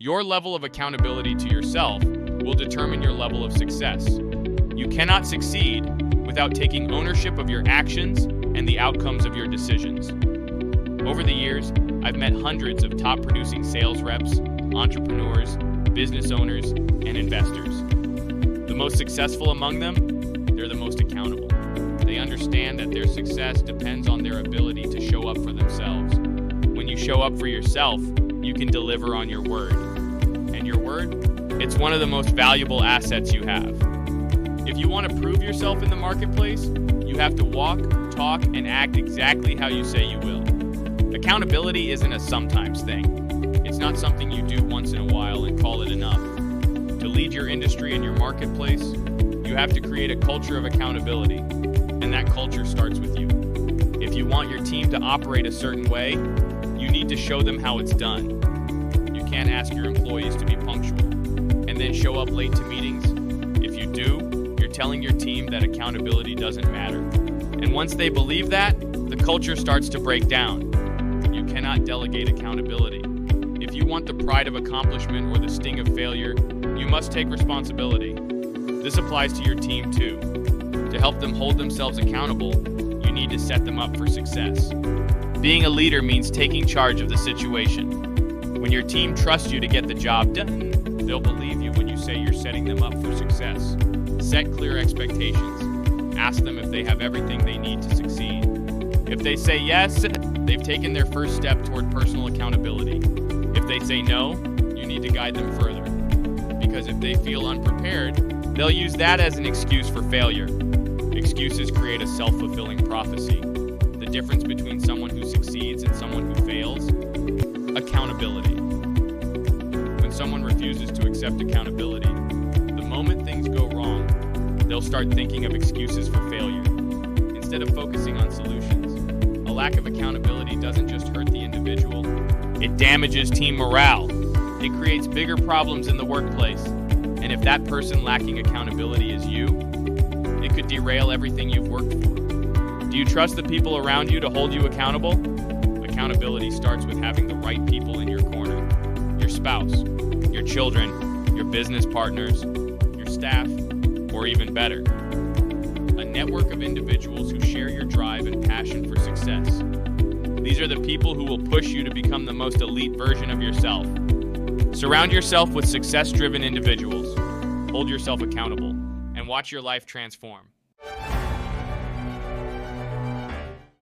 Your level of accountability to yourself will determine your level of success. You cannot succeed without taking ownership of your actions and the outcomes of your decisions. Over the years, I've met hundreds of top-producing sales reps, entrepreneurs, business owners, and investors. The most successful among them, they're the most accountable. They understand that their success depends on their ability to show up for themselves. When you show up for yourself, you can deliver on your word. And your word, it's one of the most valuable assets you have. If you want to prove yourself in the marketplace, you have to walk, talk, and act exactly how you say you will. Accountability isn't a sometimes thing. It's not something you do once in a while and call it enough. To lead your industry and your marketplace, you have to create a culture of accountability, and that culture starts with you. If you want your team to operate a certain way, you need to show them how it's done. You can't ask your employees to be punctual and then show up late to meetings. If you do, you're telling your team that accountability doesn't matter. And once they believe that, the culture starts to break down. You cannot delegate accountability. If you want the pride of accomplishment or the sting of failure, you must take responsibility. This applies to your team too. To help them hold themselves accountable, you need to set them up for success. Being a leader means taking charge of the situation. When your team trusts you to get the job done, they'll believe you when you say you're setting them up for success. Set clear expectations. Ask them if they have everything they need to succeed. If they say yes, they've taken their first step toward personal accountability. If they say no, you need to guide them further. Because if they feel unprepared, they'll use that as an excuse for failure. Excuses create a self-fulfilling prophecy. The difference between someone who succeeds and someone who fails? Accountability. When someone refuses to accept accountability, the moment things go wrong, they'll start thinking of excuses for failure, instead of focusing on solutions. A lack of accountability doesn't just hurt the individual, it damages team morale. It creates bigger problems in the workplace. And if that person lacking accountability is you, it could derail everything you've worked for. Do you trust the people around you to hold you accountable? Accountability starts with having the right people in your corner. Your spouse, your children, your business partners, your staff, or even better, a network of individuals who share your drive and passion for success. These are the people who will push you to become the most elite version of yourself. Surround yourself with success-driven individuals. Hold yourself accountable and watch your life transform.